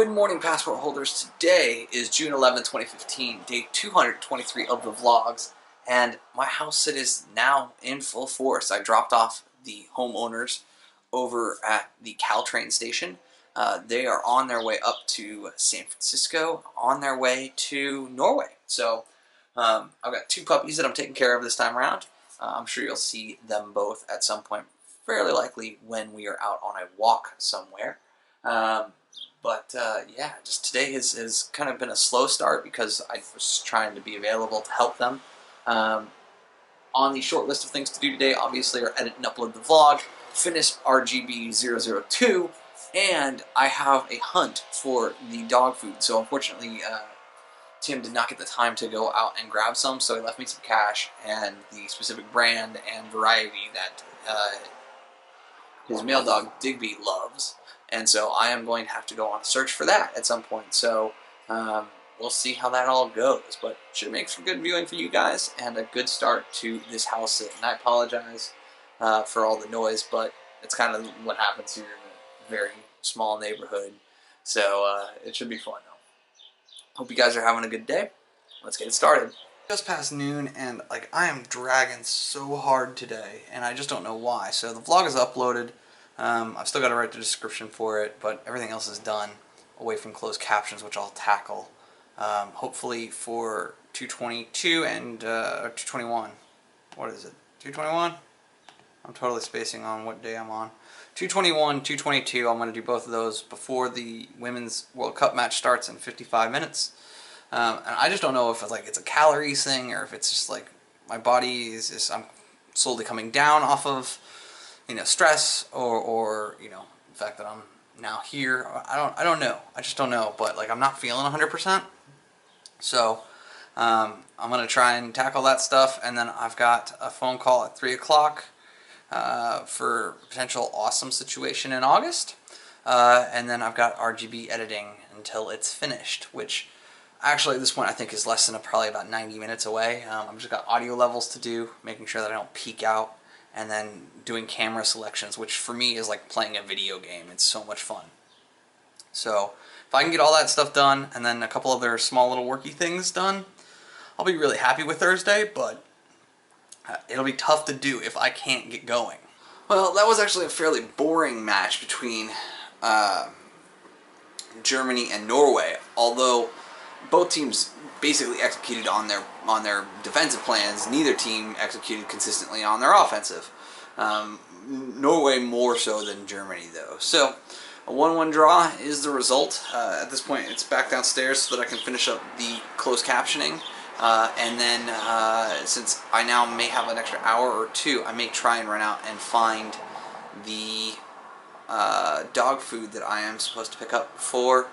Good morning, passport holders. Today is June 11th, 2015, day 223 of the vlogs, and my house sit is now in full force. I dropped off the homeowners over at the CalTrain station. They are on their way up to San Francisco, on their way to Norway. So I've got two puppies that I'm taking care of this time around. I'm sure you'll see them both at some point, fairly likely when we are out on a walk somewhere. Yeah, just today has kind of been a slow start because I was trying to be available to help them. On the short list of things to do today, obviously, are edit and upload the vlog, finish RGB 002, and I have a hunt for the dog food. So unfortunately, Tim did not get the time to go out and grab some, so he left me some cash and the specific brand and variety that his male dog, Digby, loves. And so I am going to have to go on a search for that at some point. So we'll see how that all goes. But it should make for good viewing for you guys and a good start to this house sit. And I apologize for all the noise, but it's kind of what happens here in a very small neighborhood. So it should be fun though. Hope you guys are having a good day. Let's get it started. Just past noon, and I am dragging so hard today, and I just don't know why. So the vlog is uploaded. I've still got to write the description for it, but everything else is done away from closed captions, which I'll tackle hopefully for 222 and 221. What is it? 221? I'm totally spacing on what day I'm on. 221, 222, I'm going to do both of those before the Women's World Cup match starts in 55 minutes. And I just don't know if it's a calories thing or if it's just my body is just, I'm slowly coming down off of stress or the fact that I'm now here. I don't know. I just don't know. But I'm not feeling 100%. So I'm gonna try and tackle that stuff, and then I've got a phone call at 3 o'clock for a potential awesome situation in August, and then I've got RGB editing until it's finished, which actually at this point I think is less than probably about 90 minutes away. I've just got audio levels to do, making sure that I don't peak out, and then doing camera selections, which for me is like playing a video game. It's so much fun. So if I can get all that stuff done and then a couple other small little worky things done, I'll be really happy with Thursday, but it'll be tough to do if I can't get going. Well, that was actually a fairly boring match between Germany and Norway, although both teams basically executed on their defensive plans. Neither team executed consistently on their offensive. Norway more so than Germany, though. So a 1-1 draw is the result. At this point, it's back downstairs so that I can finish up the closed captioning. And then, since I now may have an extra hour or two, I may try and run out and find the dog food that I am supposed to pick up for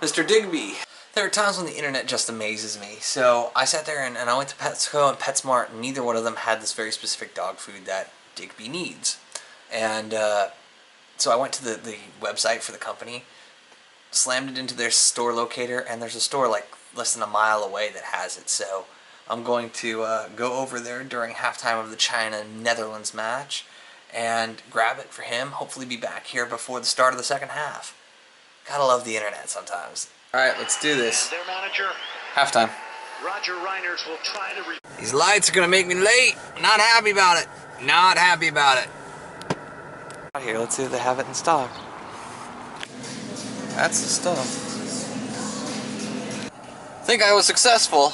Mr. Digby. There are times when the internet just amazes me. So I sat there and I went to Petco and PetSmart, and neither one of them had this very specific dog food that Digby needs. And so I went to the website for the company, slammed it into their store locator, and there's a store less than a mile away that has it. So I'm going to go over there during halftime of the China-Netherlands match and grab it for him, hopefully be back here before the start of the second half. Gotta love the internet sometimes. Alright, let's do this. Their manager, halftime. Roger Reiners, will try to These lights are gonna make me late. Not happy about it. Not happy about it. Here, let's see if they have it in stock. That's the stuff. I think I was successful.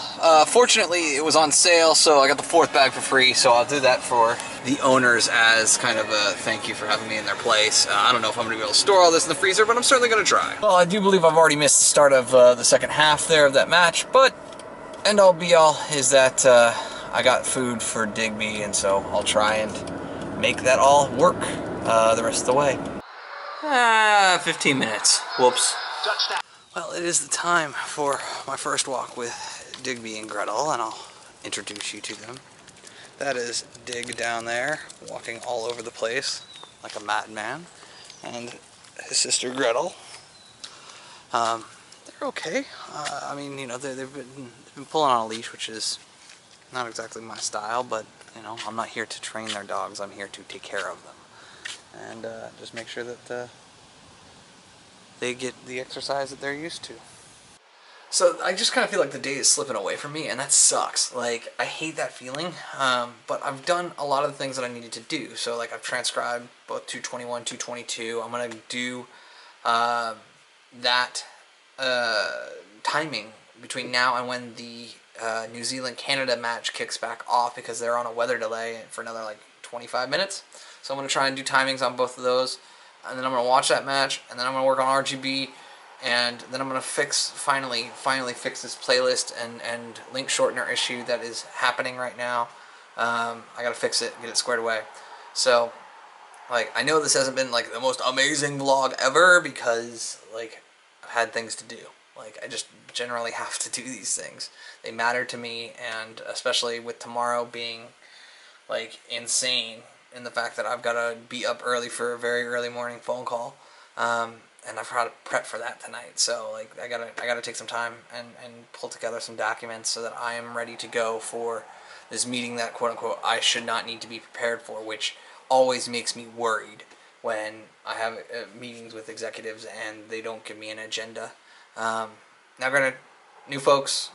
Fortunately, it was on sale, so I got the 4th bag for free, so I'll do that for the owners as kind of a thank you for having me in their place. I don't know if I'm going to be able to store all this in the freezer, but I'm certainly going to try. Well, I do believe I've already missed the start of the second half there of that match, but end all be all is that I got food for Digby, and so I'll try and make that all work the rest of the way. 15 minutes. Whoops. touchdown. Well, it is the time for my first walk with Digby and Gretel, and I'll introduce you to them. That is Dig down there, walking all over the place like a madman, and his sister Gretel. They're okay. I mean, they've been pulling on a leash, which is not exactly my style, but I'm not here to train their dogs. I'm here to take care of them and just make sure that they get the exercise that they're used to. So I just kind of feel like the day is slipping away from me, and that sucks. Like, I hate that feeling, but I've done a lot of the things that I needed to do. So, like, I've transcribed both 221, 222. I'm going to do that timing between now and when the New Zealand-Canada match kicks back off, because they're on a weather delay for another, like, 25 minutes. So I'm going to try and do timings on both of those, and then I'm going to watch that match, and then I'm going to work on RGB, and then I'm going to finally fix this playlist and link shortener issue that is happening right now. I got to fix it, get it squared away. So, like, I know this hasn't been, like, the most amazing vlog ever, because, like, I've had things to do. Like, I just generally have to do these things. They matter to me, and especially with tomorrow being, like, insane in the fact that I've got to be up early for a very early morning phone call. And I've got to prep for that tonight, so like I gotta take some time and pull together some documents so that I am ready to go for this meeting that quote unquote I should not need to be prepared for, which always makes me worried when I have meetings with executives and they don't give me an agenda. Now, granted, new folks,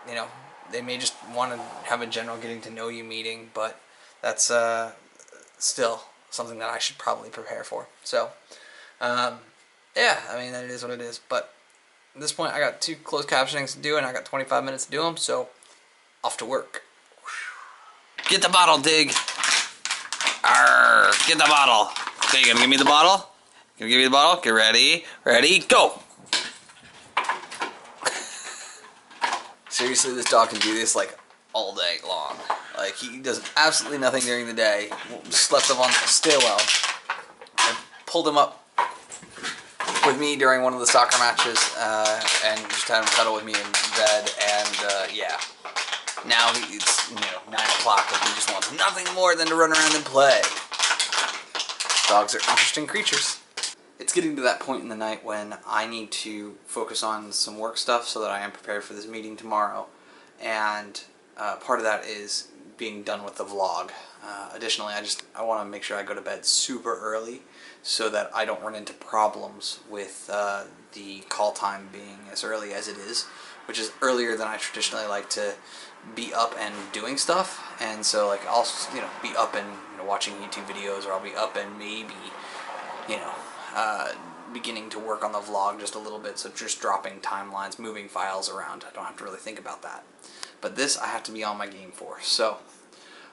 you know, they may just want to have a general getting to know you meeting, but that's still something that I should probably prepare for. So. Yeah, I mean, that is what it is. But at this point, I got 2 closed captionings to do, and I got 25 minutes to do them, so off to work. Get the bottle, Dig. Arr, get the bottle. Okay, you gonna give me the bottle? Gonna give me the bottle? Get ready. Ready, go. Seriously, this dog can do this, like, all day long. Like, he does absolutely nothing during the day. Slept up on the stairwell. I pulled him up with me during one of the soccer matches, and just had him cuddle with me in bed, and yeah. Now it's 9 o'clock, and he just wants nothing more than to run around and play. Dogs are interesting creatures. It's getting to that point in the night when I need to focus on some work stuff so that I am prepared for this meeting tomorrow, and part of that is being done with the vlog. Additionally, I want to make sure I go to bed super early so that I don't run into problems with the call time being as early as it is, which is earlier than I traditionally like to be up and doing stuff. And so, like, I'll be up and watching YouTube videos, or I'll be up and maybe beginning to work on the vlog just a little bit. So just dropping timelines, moving files around. I don't have to really think about that. But this I have to be on my game for. So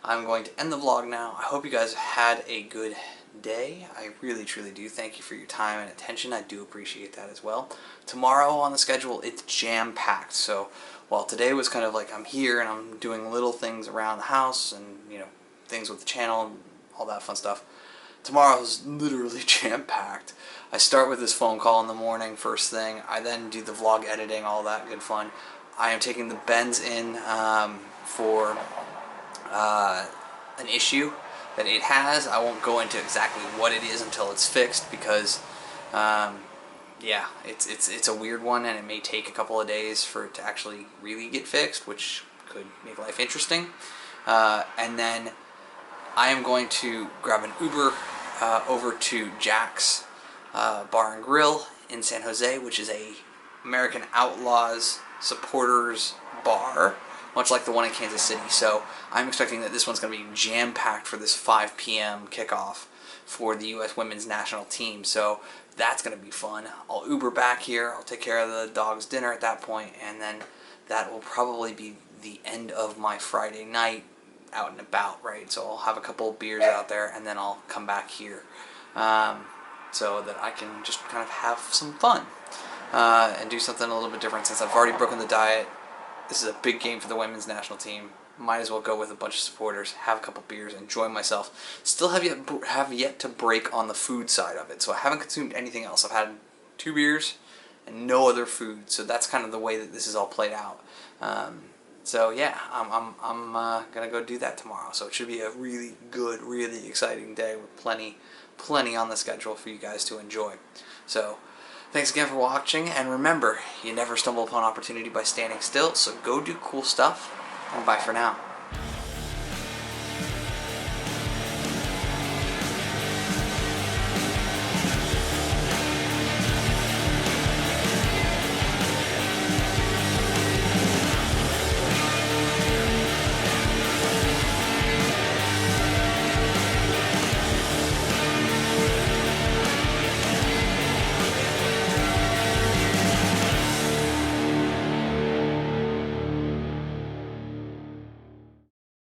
I'm going to end the vlog now. I hope you guys had a good day. I really truly do. Thank you for your time and attention. I do appreciate that as well. Tomorrow on the schedule, it's jam-packed. So while today was kind of like I'm here and I'm doing little things around the house and things with the channel and all that fun stuff, tomorrow's literally jam-packed. I start with this phone call in the morning, first thing. I then do the vlog editing, all that good fun. I am taking the Benz in for an issue that it has. I won't go into exactly what it is until it's fixed, because yeah, it's a weird one, and it may take a couple of days for it to actually really get fixed, which could make life interesting. And then I am going to grab an Uber over to Jack's Bar and Grill in San Jose, which is a American Outlaws supporters bar, much like the one in Kansas City. So I'm expecting that this one's going to be jam-packed for this 5 p.m. kickoff for the U.S. women's national team. So that's going to be fun. I'll Uber back here. I'll take care of the dog's dinner at that point, and then that will probably be the end of my Friday night out and about, right? So I'll have a couple of beers out there, and then I'll come back here so that I can just kind of have some fun and do something a little bit different. Since I've already broken the diet, this is a big game for the women's national team. Might as well go with a bunch of supporters, have a couple beers, enjoy myself. Still have yet to break on the food side of it, so I haven't consumed anything else. I've had 2 beers and no other food, so that's kind of the way that this is all played out. So yeah, I'm gonna go do that tomorrow. So it should be a really good, really exciting day with plenty on the schedule for you guys to enjoy. So thanks again for watching, and remember, you never stumble upon opportunity by standing still. So go do cool stuff, and bye for now.